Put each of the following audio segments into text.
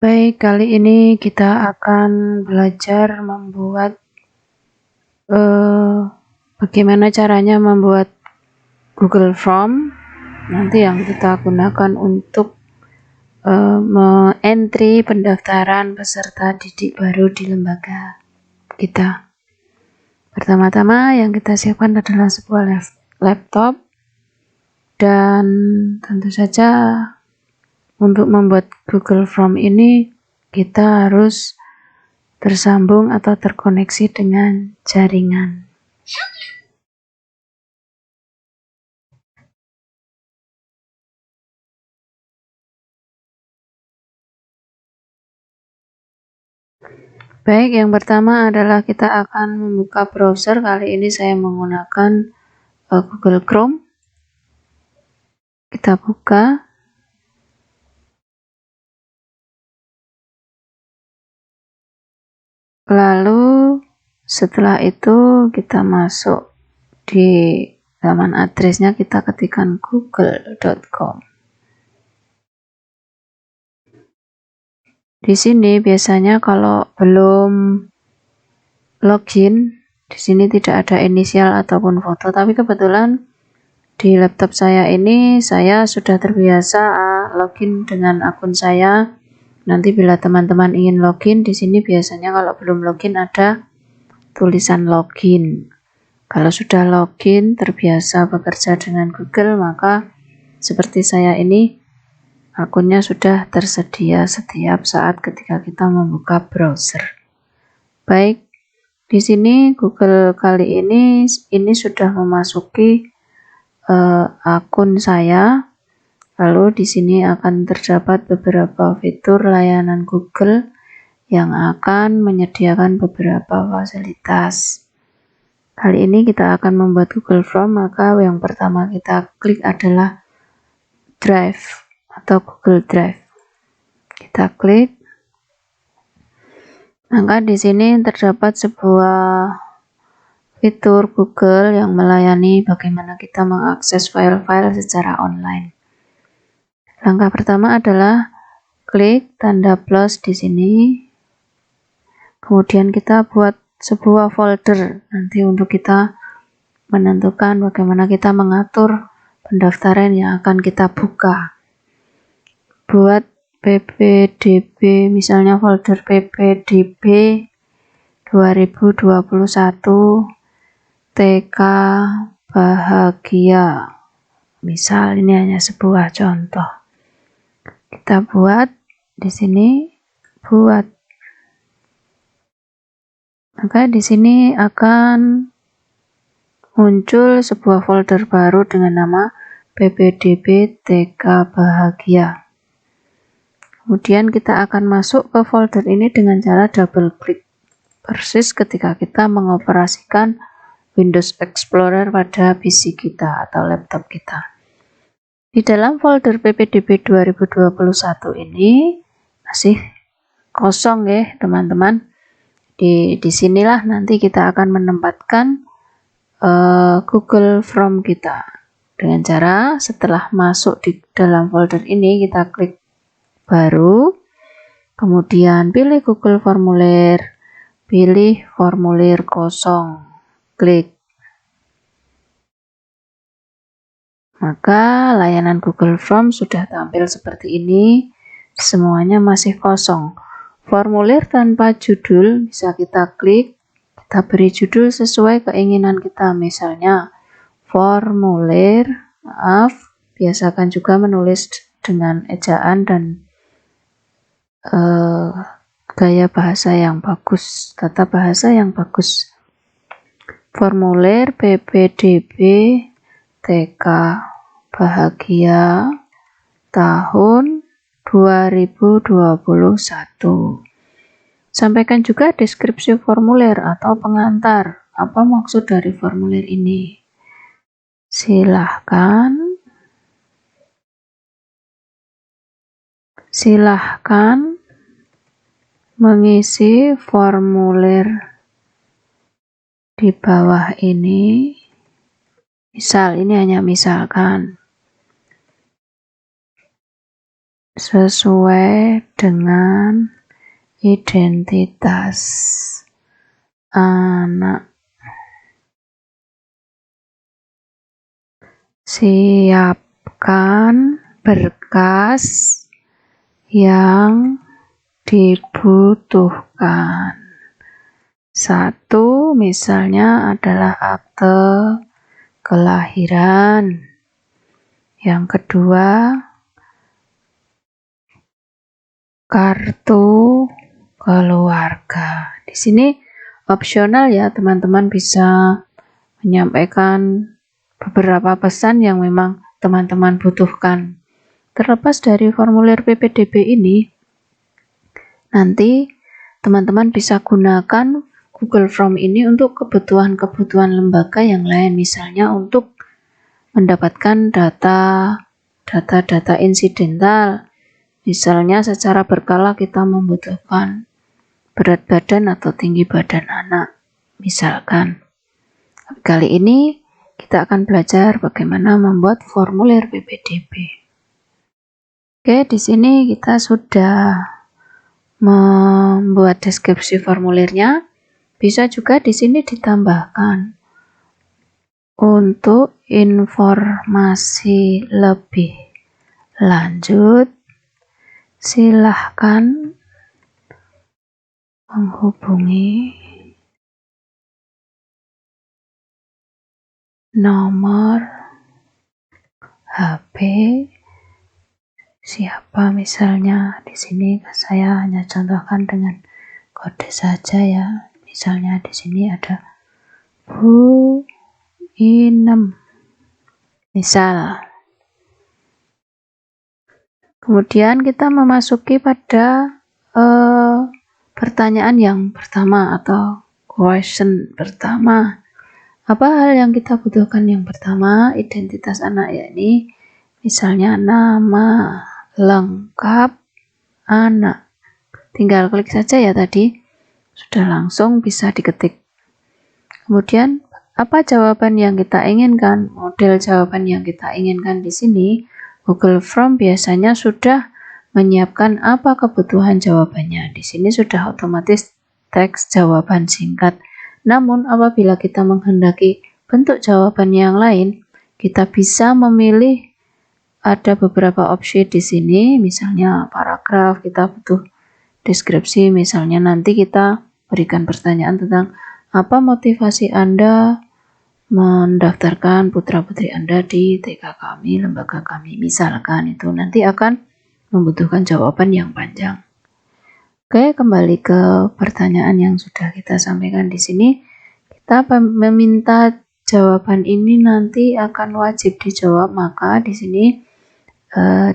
Baik, kali ini kita akan belajar membuat bagaimana caranya membuat Google Form nanti yang kita gunakan untuk entry pendaftaran peserta didik baru di lembaga kita. Pertama-tama yang kita siapkan adalah sebuah laptop, dan tentu saja untuk membuat Google Form ini kita harus tersambung atau terkoneksi dengan jaringan. Baik, yang pertama adalah kita akan membuka browser. Kali ini saya menggunakan Google Chrome. Kita buka. Lalu setelah itu kita masuk di halaman addressnya, kita ketikkan google.com. Di sini biasanya kalau belum login, di sini tidak ada inisial ataupun foto, tapi kebetulan di laptop saya ini saya sudah terbiasa login dengan akun saya. Nanti bila teman-teman ingin login, di sini biasanya kalau belum login ada tulisan login. Kalau sudah login, terbiasa bekerja dengan Google, maka seperti saya ini, akunnya sudah tersedia setiap saat ketika kita membuka browser. Baik, di sini Google kali ini sudah memasuki akun saya. Lalu di sini akan terdapat beberapa fitur layanan Google yang akan menyediakan beberapa fasilitas. Kali ini kita akan membuat Google Form, maka yang pertama kita klik adalah Drive atau Google Drive. Kita klik. Maka di sini terdapat sebuah fitur Google yang melayani bagaimana kita mengakses file-file secara online. Langkah pertama adalah klik tanda plus di sini. Kemudian kita buat sebuah folder nanti untuk kita menentukan bagaimana kita mengatur pendaftaran yang akan kita buka. Buat ppdb, misalnya folder ppdb 2021 TK Bahagia. Misal ini hanya sebuah contoh. Kita buat di sini, buat. Maka di sini akan muncul sebuah folder baru dengan nama ppdb TK Bahagia. Kemudian kita akan masuk ke folder ini dengan cara double klik. Persis ketika kita mengoperasikan Windows Explorer pada PC kita atau laptop kita. Di dalam folder ppdb 2021 ini masih kosong ya teman-teman. Di sinilah nanti kita akan menempatkan Google Form kita. Dengan cara setelah masuk di dalam folder ini, kita klik baru, kemudian pilih Google Formulir, pilih formulir kosong, klik. Maka layanan Google Form sudah tampil seperti ini, semuanya masih kosong. Formulir tanpa judul bisa kita klik, kita beri judul sesuai keinginan kita, misalnya formulir, biasakan juga menulis dengan ejaan dan gaya bahasa yang bagus, tata bahasa yang bagus. Formulir ppdb TK Bahagia tahun 2021. Sampaikan juga deskripsi formulir atau pengantar. Apa maksud dari formulir ini? Silahkan mengisi formulir di bawah ini. Misal, ini hanya misalkan. sesuai dengan identitas anak. Siapkan berkas yang dibutuhkan. 1. Misalnya adalah akte kelahiran. Yang kedua, kartu keluarga. Di sini opsional ya, teman-teman bisa menyampaikan beberapa pesan yang memang teman-teman butuhkan. Terlepas dari formulir PPDB ini, nanti teman-teman bisa gunakan Google Form ini untuk kebutuhan-kebutuhan lembaga yang lain, misalnya untuk mendapatkan data insidental. Misalnya secara berkala kita membutuhkan berat badan atau tinggi badan anak, misalkan. Kali ini kita akan belajar bagaimana membuat formulir PPDB. Oke, di sini kita sudah membuat deskripsi formulirnya. Bisa juga di sini ditambahkan untuk informasi lebih lanjut, silahkan menghubungi nomor HP siapa, misalnya di sini saya hanya contohkan dengan kode saja ya. Misalnya di sini ada Bu Inem, misal. Kemudian kita memasuki pada pertanyaan yang pertama atau question pertama. Apa hal yang kita butuhkan? Yang pertama, identitas anak, yakni misalnya nama lengkap anak. Tinggal klik saja ya, tadi sudah langsung bisa diketik. Kemudian apa jawaban yang kita inginkan? Model jawaban yang kita inginkan di sini Google Form biasanya sudah menyiapkan apa kebutuhan jawabannya. Di sini sudah otomatis teks jawaban singkat. Namun apabila kita menghendaki bentuk jawaban yang lain, kita bisa memilih, ada beberapa opsi di sini. Misalnya paragraf, kita butuh deskripsi, misalnya nanti kita berikan pertanyaan tentang apa motivasi Anda mendaftarkan putra-putri Anda di TK kami, lembaga kami, misalkan. Itu nanti akan membutuhkan jawaban yang panjang. Oke, kembali ke pertanyaan yang sudah kita sampaikan di sini. Kita meminta jawaban ini nanti akan wajib dijawab, maka di sini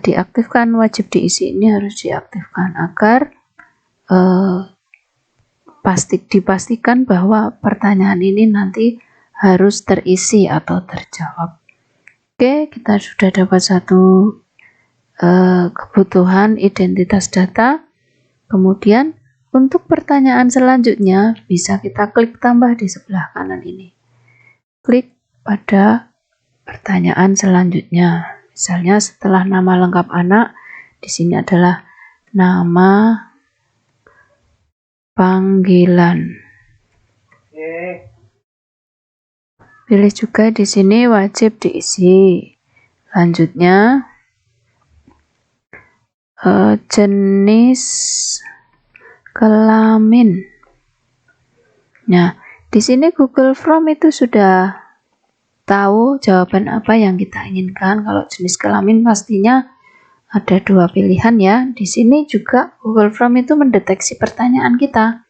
diaktifkan wajib diisi ini harus diaktifkan agar dipastikan bahwa pertanyaan ini nanti harus terisi atau terjawab. Oke, kita sudah dapat satu kebutuhan identitas data. Kemudian untuk pertanyaan selanjutnya bisa kita klik tambah di sebelah kanan ini. Klik pada pertanyaan selanjutnya. Misalnya setelah nama lengkap anak, di sini adalah nama panggilan. Pilih juga di sini wajib diisi. Lanjutnya jenis kelamin. Nah, di sini Google Form itu sudah tahu jawaban apa yang kita inginkan. Kalau jenis kelamin pastinya ada dua pilihan ya. Di sini juga Google Form itu mendeteksi pertanyaan kita.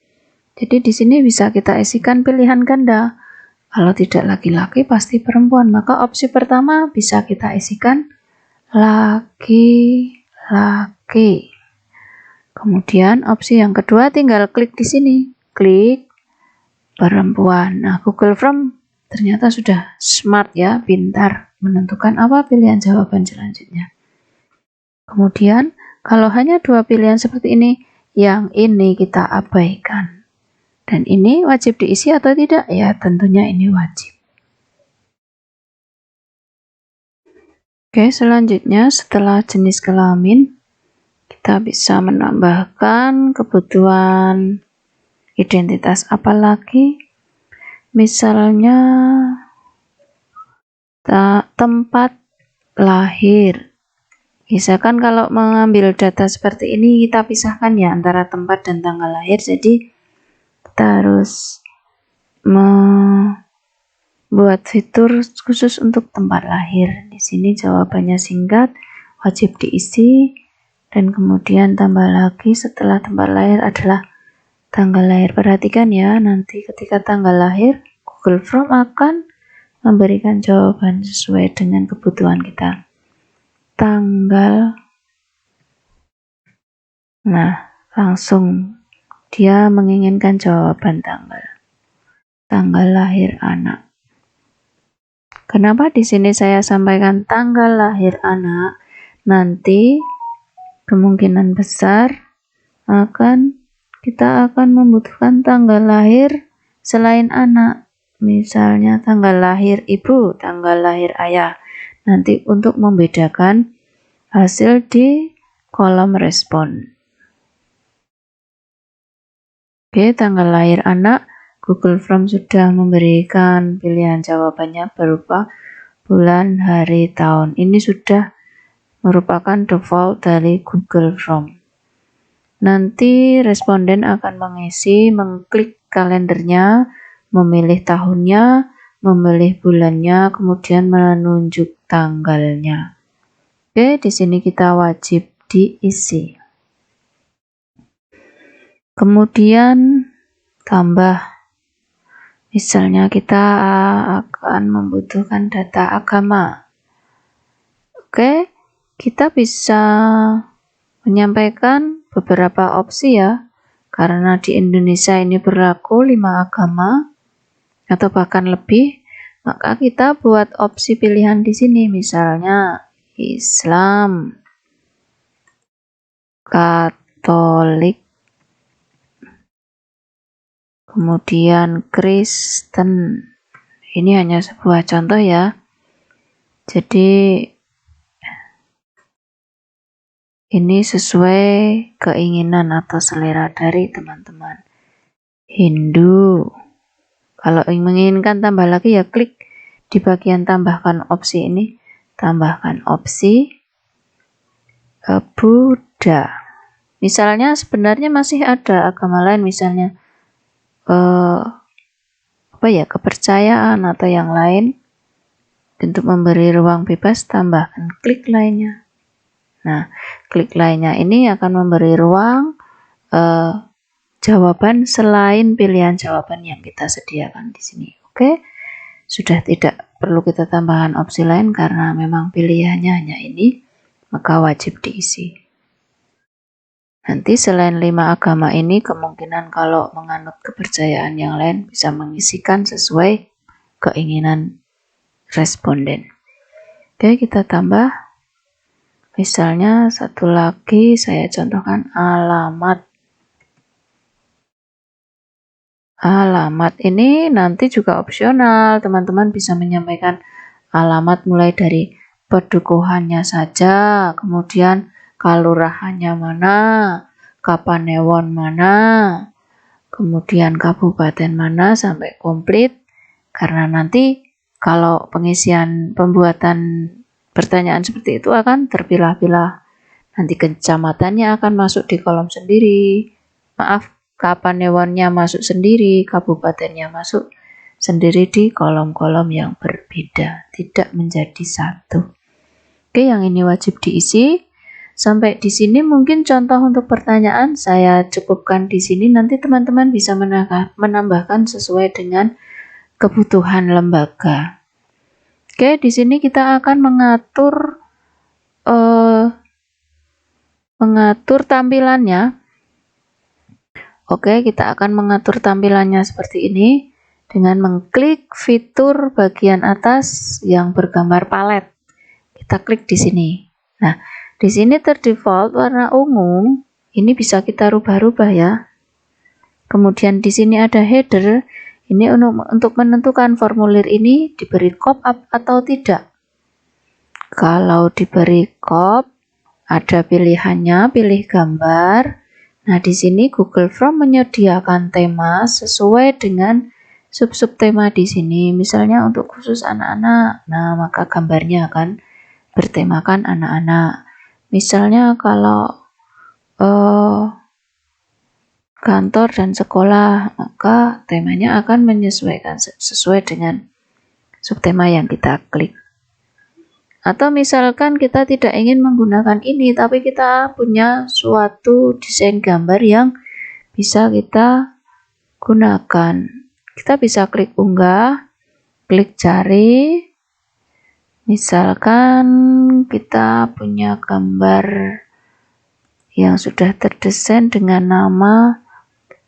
Jadi di sini bisa kita isikan pilihan ganda. Kalau tidak laki-laki pasti perempuan, maka opsi pertama bisa kita isikan laki-laki. Kemudian opsi yang kedua tinggal klik di sini, klik perempuan. Nah, Google Form ternyata sudah smart ya, pintar menentukan apa pilihan jawaban selanjutnya. Kemudian kalau hanya dua pilihan seperti ini, yang ini kita abaikan. Dan ini wajib diisi atau tidak? Ya, tentunya ini wajib. Oke, selanjutnya setelah jenis kelamin, kita bisa menambahkan kebutuhan identitas apa lagi, misalnya tempat lahir. Misalkan kalau mengambil data seperti ini kita pisahkan ya antara tempat dan tanggal lahir, jadi kita harus membuat fitur khusus untuk tempat lahir. Di sini jawabannya singkat, wajib diisi, dan kemudian tambah lagi setelah tempat lahir adalah tanggal lahir. Perhatikan ya, nanti ketika tanggal lahir Google Form akan memberikan jawaban sesuai dengan kebutuhan kita. Tanggal, nah langsung dia menginginkan jawaban tanggal lahir anak. Kenapa di sini saya sampaikan tanggal lahir anak? Nanti kemungkinan besar kita akan membutuhkan tanggal lahir selain anak. Misalnya tanggal lahir ibu, tanggal lahir ayah. Nanti untuk membedakan hasil di kolom respon. Oke, tanggal lahir anak, Google Form sudah memberikan pilihan jawabannya berupa bulan, hari, tahun. Ini sudah merupakan default dari Google Form. Nanti responden akan mengklik kalendernya, memilih tahunnya, memilih bulannya, kemudian menunjuk tanggalnya. Oke, di sini kita wajib diisi. Kemudian tambah. Misalnya kita akan membutuhkan data agama. Oke, kita bisa menyampaikan beberapa opsi ya. Karena di Indonesia ini berlaku 5 agama atau bahkan lebih, maka kita buat opsi pilihan di sini, misalnya Islam, Katolik, kemudian Kristen. Ini hanya sebuah contoh ya. Jadi ini sesuai keinginan atau selera dari teman-teman. Hindu. Kalau menginginkan tambah lagi ya klik di bagian tambahkan opsi ini. Tambahkan opsi Buddha. Misalnya sebenarnya masih ada agama lain, misalnya kepercayaan atau yang lain. Untuk memberi ruang bebas, tambahkan klik lainnya. Nah, klik lainnya ini akan memberi ruang jawaban selain pilihan jawaban yang kita sediakan di sini. Oke, sudah tidak perlu kita tambahkan opsi lain karena memang pilihannya hanya ini, maka wajib diisi. Nanti selain 5 agama ini, kemungkinan kalau menganut kepercayaan yang lain bisa mengisikan sesuai keinginan responden. Oke, kita tambah. Misalnya satu lagi saya contohkan alamat. Alamat ini nanti juga opsional. Teman-teman bisa menyampaikan alamat mulai dari pedukuhannya saja, kemudian kalurahannya mana, kapanewon mana, kemudian kabupaten mana sampai komplit. Karena nanti kalau pembuatan pertanyaan seperti itu akan terpilah-pilah. Nanti kecamatannya akan masuk di kolom sendiri. Kapanewonnya masuk sendiri, kabupatennya masuk sendiri di kolom-kolom yang berbeda, tidak menjadi satu. Oke, yang ini wajib diisi. Sampai di sini mungkin contoh untuk pertanyaan saya cukupkan di sini. Nanti teman-teman bisa menambahkan sesuai dengan kebutuhan lembaga. Oke, di sini kita akan mengatur tampilannya. Oke, kita akan mengatur tampilannya seperti ini dengan mengklik fitur bagian atas yang bergambar palet. Kita klik di sini. Nah, di sini terdefault warna ungu. Ini bisa kita rubah-rubah ya. Kemudian di sini ada header. Ini untuk menentukan formulir ini diberi pop-up atau tidak. Kalau diberi pop, ada pilihannya, pilih gambar. Nah, di sini Google Form menyediakan tema sesuai dengan sub-sub tema di sini. Misalnya untuk khusus anak-anak, nah maka gambarnya akan bertemakan anak-anak. Misalnya kalau kantor dan sekolah, maka temanya akan menyesuaikan sesuai dengan subtema yang kita klik. Atau misalkan kita tidak ingin menggunakan ini, tapi kita punya suatu desain gambar yang bisa kita gunakan. Kita bisa klik unggah, klik cari. Misalkan kita punya gambar yang sudah terdesain dengan nama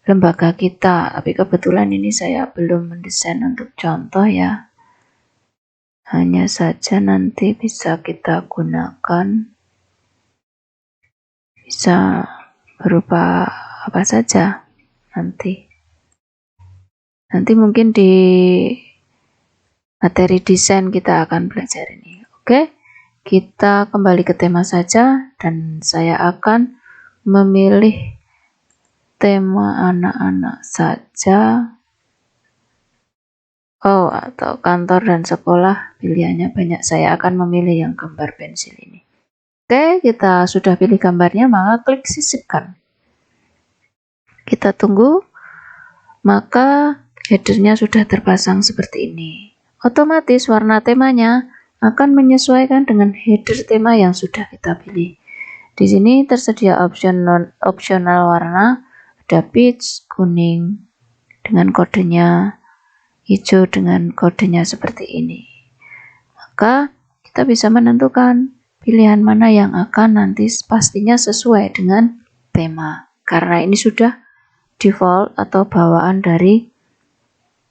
lembaga kita, tapi kebetulan ini saya belum mendesain untuk contoh ya. Hanya saja nanti bisa kita gunakan, bisa berupa apa saja nanti mungkin di materi desain kita akan belajar ini. Oke, kita kembali ke tema saja dan saya akan memilih tema anak-anak saja. Atau kantor dan sekolah, pilihannya banyak. Saya akan memilih yang gambar pensil ini. Oke, kita sudah pilih gambarnya, maka klik sisipkan. Kita tunggu, maka headernya sudah terpasang seperti ini. Otomatis warna temanya akan menyesuaikan dengan header tema yang sudah kita pilih. Di sini tersedia opsional warna, ada peach, kuning dengan kodenya, hijau dengan kodenya seperti ini. Maka kita bisa menentukan pilihan mana yang akan nanti pastinya sesuai dengan tema. Karena ini sudah default atau bawaan dari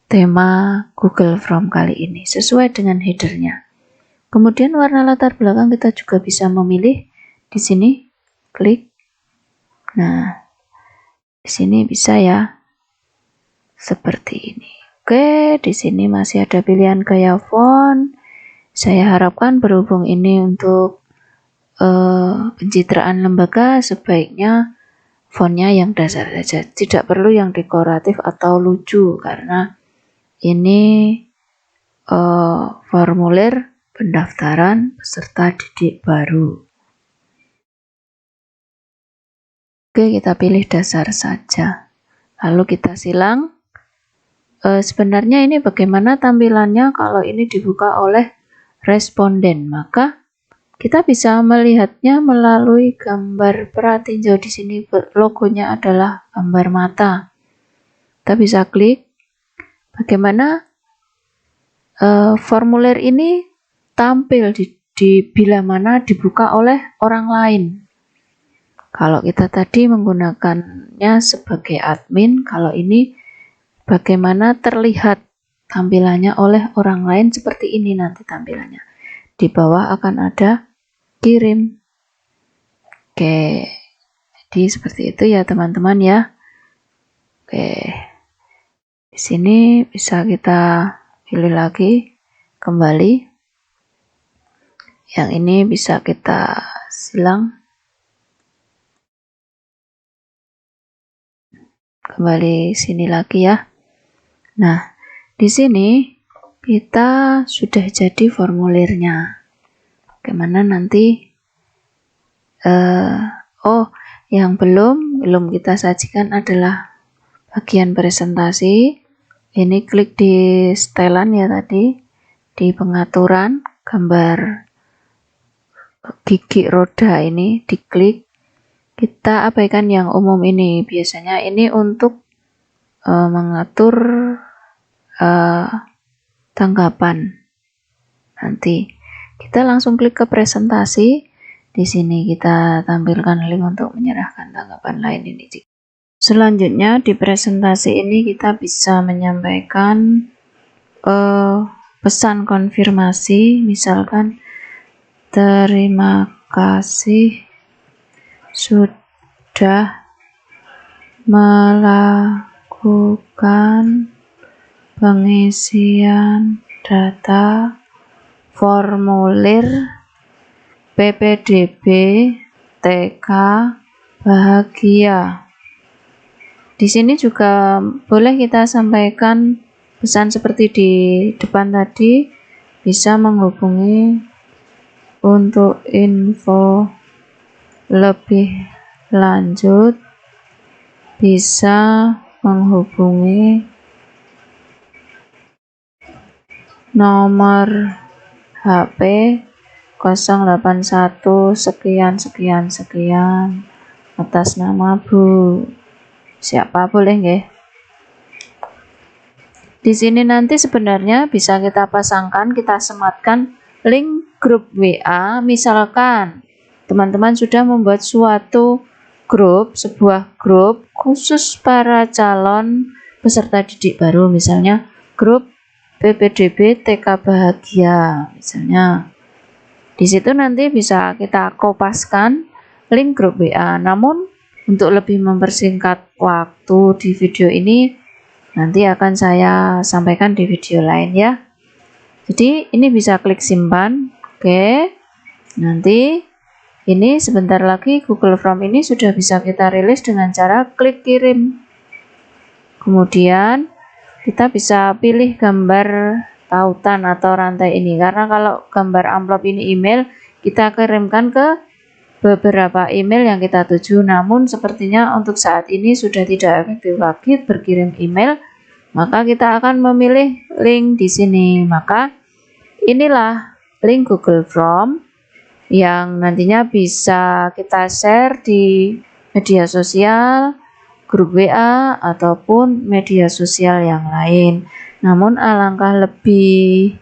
tema Google Form kali ini, sesuai dengan headernya. Kemudian warna latar belakang kita juga bisa memilih di sini, klik. Nah, di sini bisa ya, seperti ini. Oke, di sini masih ada pilihan gaya font. Saya harapkan berhubung ini untuk pencitraan lembaga, sebaiknya fontnya yang dasar saja. Tidak perlu yang dekoratif atau lucu, karena ini formulir pendaftaran peserta didik baru. Oke, kita pilih dasar saja. Lalu kita silang. Sebenarnya ini bagaimana tampilannya kalau ini dibuka oleh responden, maka kita bisa melihatnya melalui gambar pratinjau. Di sini logonya adalah gambar mata. Kita bisa klik bagaimana formulir ini tampil di bila mana dibuka oleh orang lain. Kalau kita tadi menggunakannya sebagai admin, kalau ini bagaimana terlihat tampilannya oleh orang lain, seperti ini nanti tampilannya. Di bawah akan ada kirim. Oke, jadi seperti itu ya teman-teman ya. Oke, di sini bisa kita pilih lagi, kembali. Yang ini bisa kita silang. Kembali sini lagi ya. Nah, di sini kita sudah jadi formulirnya. Bagaimana nanti? Yang belum kita sajikan adalah bagian presentasi. Ini klik di setelan ya tadi, di pengaturan gambar gigi roda ini diklik. Kita abaikan yang umum ini. Biasanya ini untuk mengatur tanggapan. Nanti kita langsung klik ke presentasi. Di sini kita tampilkan link untuk menyerahkan tanggapan lain ini. Selanjutnya di presentasi ini kita bisa menyampaikan pesan konfirmasi, misalkan terima kasih sudah melakukan pengisian data formulir PPDB TK bahagia. Di sini juga boleh kita sampaikan pesan seperti di depan tadi, bisa menghubungi untuk info lebih lanjut, bisa menghubungi nomor HP 081 sekian sekian sekian atas nama Bu siapa, boleh nggih. Di sini nanti sebenarnya bisa kita pasangkan, kita sematkan link grup WA. Misalkan teman-teman sudah membuat suatu grup, sebuah grup khusus para calon peserta didik baru, misalnya grup PPDB TK Bahagia misalnya. Di situ nanti bisa kita kopaskan link grup WA. Namun untuk lebih mempersingkat waktu di video ini, nanti akan saya sampaikan di video lain ya. Jadi ini bisa klik simpan. Oke. Nanti ini sebentar lagi Google Form ini sudah bisa kita rilis dengan cara klik kirim. Kemudian kita bisa pilih gambar tautan atau rantai ini, karena kalau gambar amplop ini email, kita kirimkan ke beberapa email yang kita tuju. Namun sepertinya untuk saat ini sudah tidak efektif lagi berkirim email, maka kita akan memilih link di sini. Maka inilah link Google Form yang nantinya bisa kita share di media sosial, grup WA ataupun media sosial yang lain. Namun alangkah lebih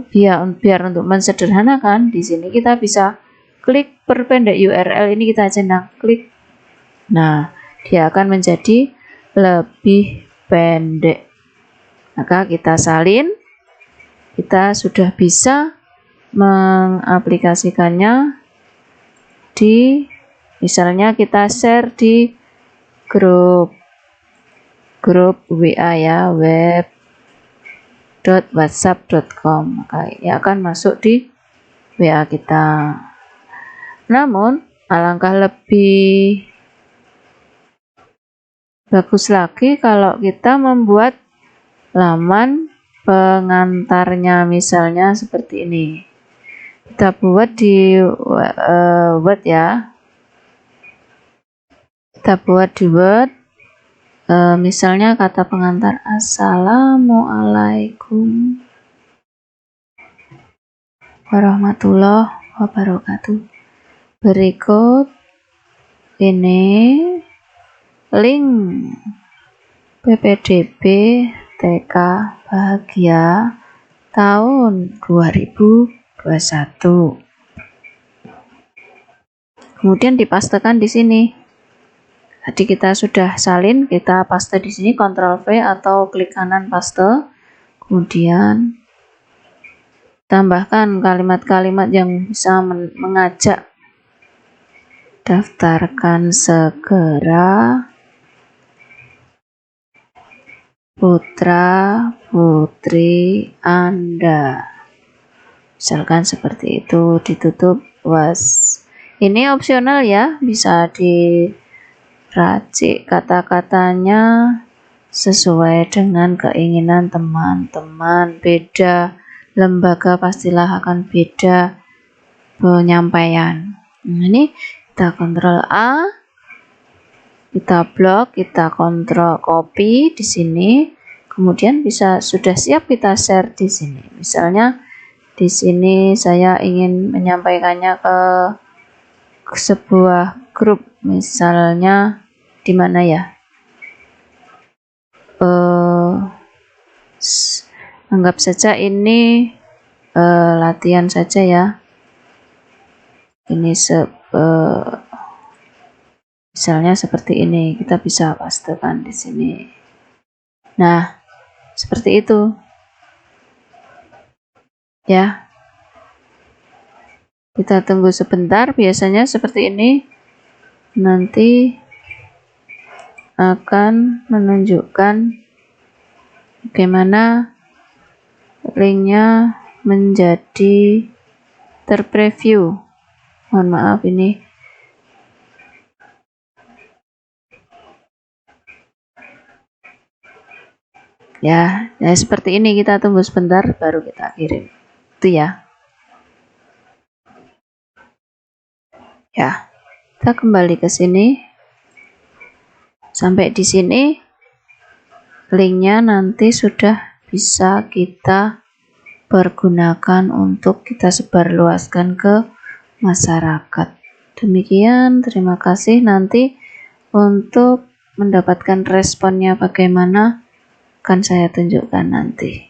biar untuk mensederhanakan, di sini kita bisa klik perpendek URL ini, kita centang klik. Nah, dia akan menjadi lebih pendek. Maka kita salin, kita sudah bisa mengaplikasikannya di, misalnya kita share di grup WA ya, web.whatsapp.com, maka ini akan masuk di WA kita. Namun alangkah lebih bagus lagi kalau kita membuat laman pengantarnya, misalnya seperti ini. Kita buat di Word ya. Kita buat di Word. Misalnya kata pengantar Assalamualaikum warahmatullahi wabarakatuh. Berikut ini link PPDB TK Bahagia tahun 2021. Kemudian dipastekan di sini. Tadi kita sudah salin, kita paste di sini, Ctrl V atau klik kanan paste. Kemudian tambahkan kalimat-kalimat yang bisa mengajak. Daftarkan segera putra-putri Anda. Misalkan seperti itu, ditutup was. Ini opsional ya, bisa diracik kata-katanya sesuai dengan keinginan teman-teman. Beda lembaga pastilah akan beda penyampaian. Nah, ini kita Ctrl A, kita blok, kita Ctrl copy di sini, kemudian sudah siap kita share di sini. Misalnya di sini saya ingin menyampaikannya ke sebuah grup, misalnya di mana ya? Anggap saja ini latihan saja ya. Ini misalnya seperti ini, kita bisa pastekan di sini. Nah, seperti itu ya. Kita tunggu sebentar, biasanya seperti ini nanti akan menunjukkan bagaimana linknya menjadi terpreview. Mohon maaf ini. Ya, seperti ini, kita tunggu sebentar baru kita kirim. Itu ya. Ya, kita kembali ke sini. Sampai di sini linknya nanti sudah bisa kita pergunakan untuk kita sebarluaskan ke masyarakat. Demikian, terima kasih. Nanti untuk mendapatkan responnya bagaimana akan saya tunjukkan nanti.